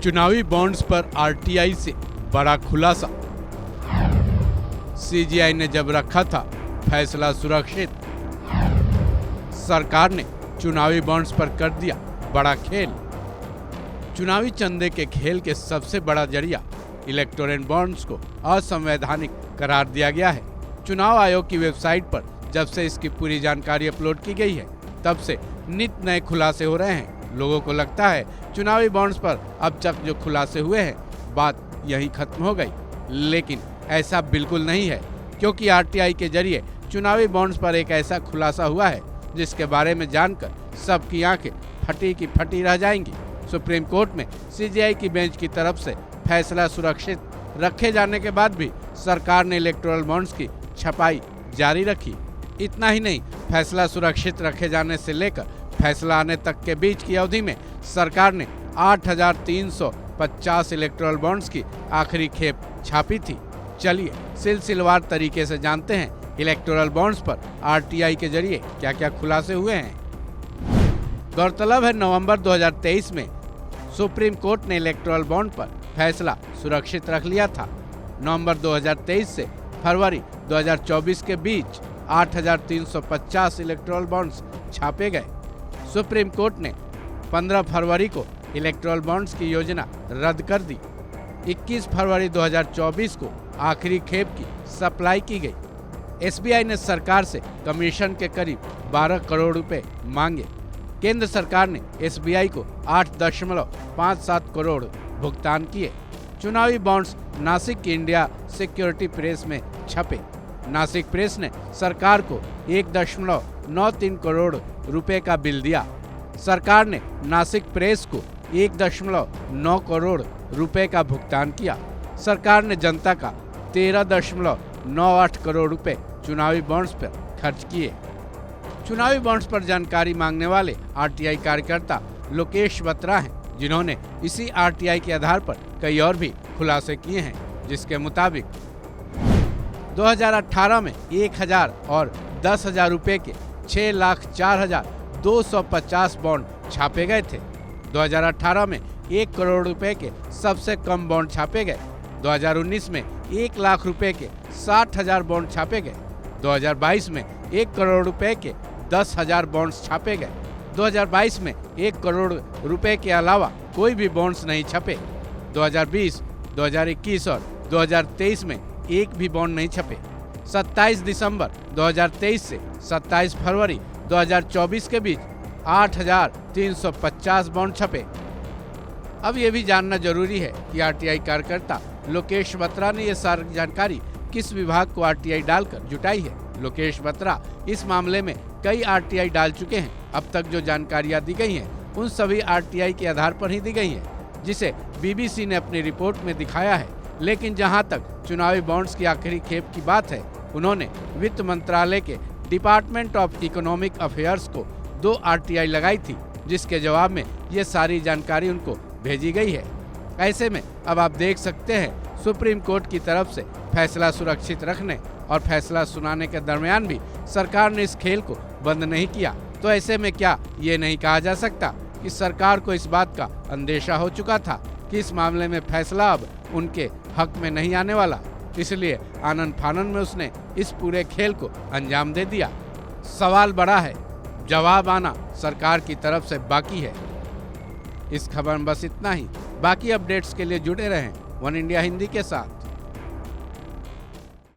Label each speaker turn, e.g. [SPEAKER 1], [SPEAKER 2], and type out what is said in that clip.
[SPEAKER 1] चुनावी बॉन्ड्स पर आरटीआई से बड़ा खुलासा। सीजीआई ने जब रखा था फैसला सुरक्षित, सरकार ने चुनावी बॉन्ड्स पर कर दिया बड़ा खेल। चुनावी चंदे के खेल के सबसे बड़ा जरिया इलेक्टोरल बॉन्ड्स को असंवैधानिक करार दिया गया है। चुनाव आयोग की वेबसाइट पर जब से इसकी पूरी जानकारी अपलोड की गई है, तब से नित नए खुलासे हो रहे हैं। लोगों को लगता है चुनावी बॉन्ड्स पर अब तक जो खुलासे हुए हैं, बात यहीं खत्म हो गई, लेकिन ऐसा बिल्कुल नहीं है, क्योंकि आरटीआई के जरिए चुनावी बॉन्ड्स पर एक ऐसा खुलासा हुआ है जिसके बारे में जानकर सबकी आंखें फटी की फटी रह जाएंगी। सुप्रीम कोर्ट में सीजीआई की बेंच की तरफ से फैसला सुरक्षित रखे जाने के बाद भी सरकार ने इलेक्टोरल बॉन्ड्स की छपाई जारी रखी। इतना ही नहीं, फैसला सुरक्षित रखे जाने से लेकर फैसला आने तक के बीच की अवधि में सरकार ने 8,350 इलेक्टोरल बॉन्ड्स की आखिरी खेप छापी थी। चलिए सिलसिलेवार तरीके से जानते हैं इलेक्टोरल बॉन्ड्स पर आरटीआई के जरिए क्या क्या खुलासे हुए हैं। गौरतलब है, नवंबर 2023 में सुप्रीम कोर्ट ने इलेक्टोरल बॉन्ड पर फैसला सुरक्षित रख लिया था। नवंबर 2023 से फरवरी 2024 के बीच 8,350 इलेक्टोरल बॉन्ड्स छापे गए। सुप्रीम कोर्ट ने 15 फरवरी को इलेक्टोरल बॉन्ड्स की योजना रद्द कर दी। 21 फरवरी 2024 को आखिरी खेप की सप्लाई की गई। एसबीआई ने सरकार से कमीशन के करीब 12 करोड़ रुपए मांगे। केंद्र सरकार ने एसबीआई को 8.57 करोड़ भुगतान किए। चुनावी बॉन्ड्स नासिक की इंडिया सिक्योरिटी प्रेस में छपे। नासिक प्रेस ने सरकार को 1.93 करोड़ रुपए का बिल दिया। सरकार ने नासिक प्रेस को 1.9 करोड़ रुपए का भुगतान किया। सरकार ने जनता का 13.98 करोड़ रुपए चुनावी बॉन्ड्स पर खर्च किए। चुनावी बॉन्ड्स पर जानकारी मांगने वाले आरटीआई कार्यकर्ता लोकेश बत्रा हैं, जिन्होंने इसी आरटीआई के आधार पर कई और भी खुलासे किए हैं, जिसके मुताबिक 2018 में 1,000 और 10,000 रुपए के 6,04,250 बॉन्ड छापे गए थे। 2018 में 1 करोड़ रुपए के सबसे कम बॉन्ड छापे गए। 2019 में 1 लाख रुपए के 60,000 बॉन्ड छापे गए। 2022 में 1 करोड़ रुपए के 10,000 बॉन्ड्स छापे गए। 2022 में 1 करोड़ रुपए के अलावा कोई भी बॉन्ड्स नहीं छपे। 2020, 2021 और 2023 में एक भी बॉन्ड नहीं छपे। 27 दिसंबर 2023 से 27 फरवरी 2024 के बीच 8,350 बॉन्ड छपे। अब ये भी जानना जरूरी है कि आरटीआई कार्यकर्ता लोकेश बत्रा ने ये सारी जानकारी किस विभाग को आरटीआई डालकर जुटाई है। लोकेश बत्रा इस मामले में कई आरटीआई डाल चुके हैं। अब तक जो जानकारियां दी गई हैं, उन सभी आरटीआई के आधार पर ही दी गई हैं, जिसे बीबीसी ने अपनी रिपोर्ट में दिखाया है। लेकिन जहां तक चुनावी बॉन्ड्स की आखिरी खेप की बात है, उन्होंने वित्त मंत्रालय के डिपार्टमेंट ऑफ इकोनॉमिक अफेयर्स को 2 आरटीआई लगाई थी, जिसके जवाब में ये सारी जानकारी उनको भेजी गई है। ऐसे में अब आप देख सकते हैं, सुप्रीम कोर्ट की तरफ से फैसला सुरक्षित रखने और फैसला सुनाने के दरमियान भी सरकार ने इस खेल को बंद नहीं किया। तो ऐसे में क्या ये नहीं कहा जा सकता कि सरकार को इस बात का अंदेशा हो चुका था कि इस मामले में फैसला अब उनके हक में नहीं आने वाला, इसलिए आनन फानन में उसने इस पूरे खेल को अंजाम दे दिया। सवाल बड़ा है, जवाब आना सरकार की तरफ से बाकी है। इस खबर में बस इतना ही। बाकी अपडेट्स के लिए जुड़े रहें वन इंडिया हिंदी के साथ।